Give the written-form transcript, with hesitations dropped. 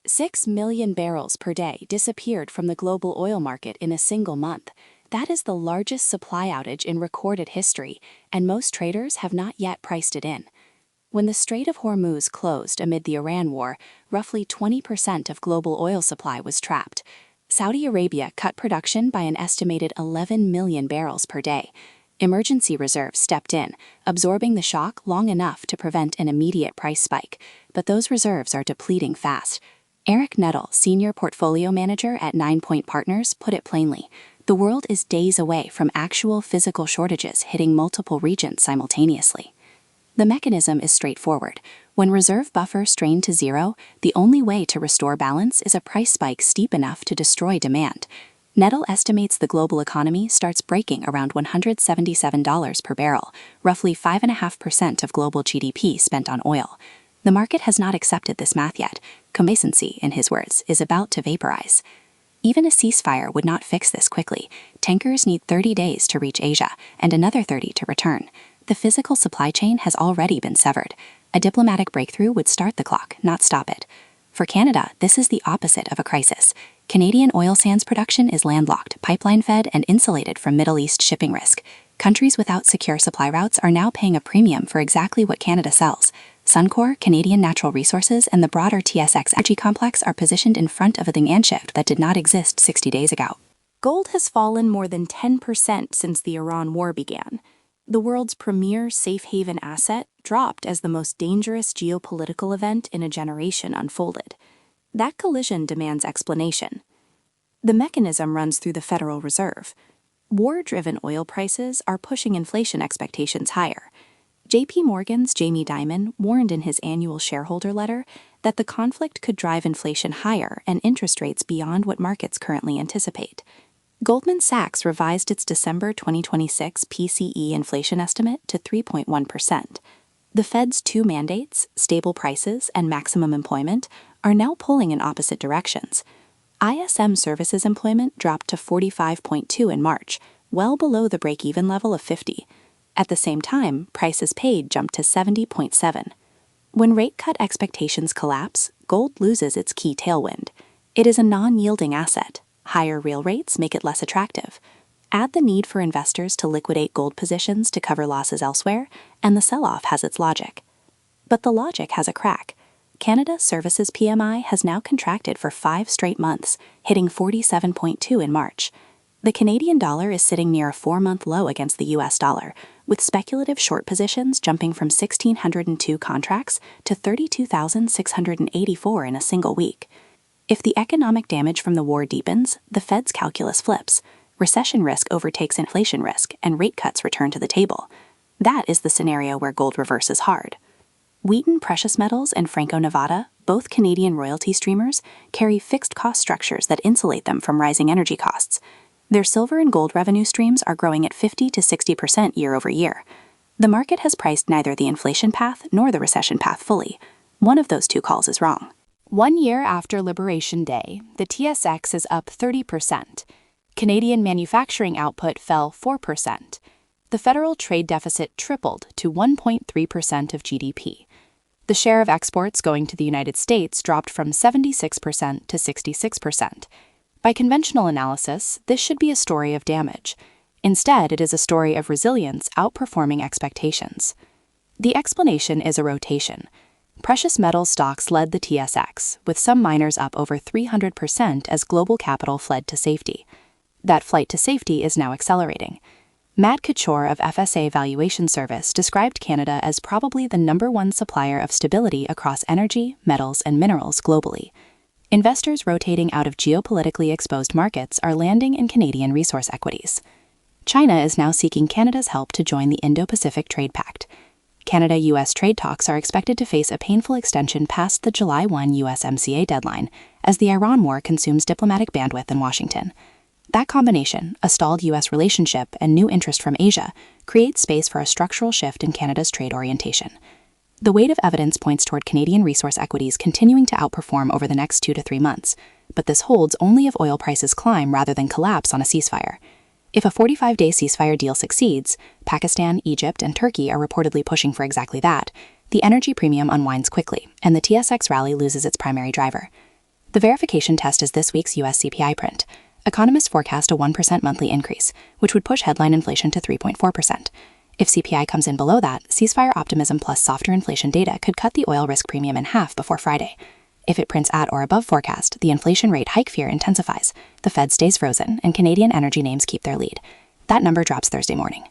6 million barrels per day disappeared from the global oil market in a single month. That is the largest supply outage in recorded history, and most traders have not yet priced it in. When the Strait of Hormuz closed amid the Iran war, roughly 20% of global oil supply was trapped. Saudi Arabia cut production by an estimated 11 million barrels per day. Emergency reserves stepped in, absorbing the shock long enough to prevent an immediate price spike, but those reserves are depleting fast. Eric Nettle, senior portfolio manager at 9 Point Partners, put it plainly: the world is days away from actual physical shortages hitting multiple regions simultaneously. The mechanism is straightforward. When reserve buffers drain to zero, the only way to restore balance is a price spike steep enough to destroy demand. Nettle estimates the global economy starts breaking around $177 per barrel, roughly 5.5% of global GDP spent on oil. The market has not accepted this math yet. Complacency, in his words, is about to vaporize. Even a ceasefire would not fix this quickly. Tankers need 30 days to reach Asia, and another 30 to return. The physical supply chain has already been severed. A diplomatic breakthrough would start the clock, not stop it. For Canada, this is the opposite of a crisis. Canadian oil sands production is landlocked, pipeline-fed, and insulated from Middle East shipping risk. Countries without secure supply routes are now paying a premium for exactly what Canada sells. Suncor, Canadian Natural Resources, and the broader TSX energy complex are positioned in front of a demand shift that did not exist 60 days ago. Gold has fallen more than 10% since the Iran war began. The world's premier safe haven asset dropped as the most dangerous geopolitical event in a generation unfolded. That collision demands explanation. The mechanism runs through the Federal Reserve. War-driven oil prices are pushing inflation expectations higher. J.P. Morgan's Jamie Dimon warned in his annual shareholder letter that the conflict could drive inflation higher and interest rates beyond what markets currently anticipate. Goldman Sachs revised its December 2026 PCE inflation estimate to 3.1%. The Fed's two mandates, stable prices and maximum employment, are now pulling in opposite directions. ISM services employment dropped to 45.2 in March, well below the break-even level of 50. At the same time, prices paid jumped to 70.7. When rate cut expectations collapse, gold loses its key tailwind. It is a non-yielding asset. Higher real rates make it less attractive. Add the need for investors to liquidate gold positions to cover losses elsewhere, and the sell-off has its logic. But the logic has a crack. Canada's services PMI has now contracted for 5 straight months, hitting 47.2 in March. The Canadian dollar is sitting near a 4-month low against the US dollar, with speculative short positions jumping from 1,602 contracts to 32,684 in a single week. If the economic damage from the war deepens, the Fed's calculus flips. Recession risk overtakes inflation risk, and rate cuts return to the table. That is the scenario where gold reverses hard. Wheaton Precious Metals and Franco-Nevada, both Canadian royalty streamers, carry fixed cost structures that insulate them from rising energy costs. Their silver and gold revenue streams are growing at 50 to 60% year over year. The market has priced neither the inflation path nor the recession path fully. One of those two calls is wrong. 1 year after Liberation Day, the TSX is up 30%. Canadian manufacturing output fell 4%. The federal trade deficit tripled to 1.3% of GDP. The share of exports going to the United States dropped from 76% to 66%. By conventional analysis, this should be a story of damage. Instead, it is a story of resilience outperforming expectations. The explanation is a rotation. Precious metal stocks led the TSX, with some miners up over 300% as global capital fled to safety. That flight to safety is now accelerating. Matt Couture of FSA Valuation Service described Canada as probably the #1 supplier of stability across energy, metals, and minerals globally. Investors rotating out of geopolitically exposed markets are landing in Canadian resource equities. China is now seeking Canada's help to join the Indo-Pacific Trade Pact. Canada-US trade talks are expected to face a painful extension past the July 1 USMCA deadline, as the Iran war consumes diplomatic bandwidth in Washington. That combination, a stalled U.S. relationship and new interest from Asia, creates space for a structural shift in Canada's trade orientation. The weight of evidence points toward Canadian resource equities continuing to outperform over the next 2 to 3 months, but this holds only if oil prices climb rather than collapse on a ceasefire. If a 45-day ceasefire deal succeeds, Pakistan, Egypt, and Turkey are reportedly pushing for exactly that, the energy premium unwinds quickly, and the TSX rally loses its primary driver. The verification test is this week's U.S. CPI print. Economists forecast a 1% monthly increase, which would push headline inflation to 3.4%. If CPI comes in below that, ceasefire optimism plus softer inflation data could cut the oil risk premium in half before Friday. If it prints at or above forecast, the inflation rate hike fear intensifies, the Fed stays frozen, and Canadian energy names keep their lead. That number drops Thursday morning.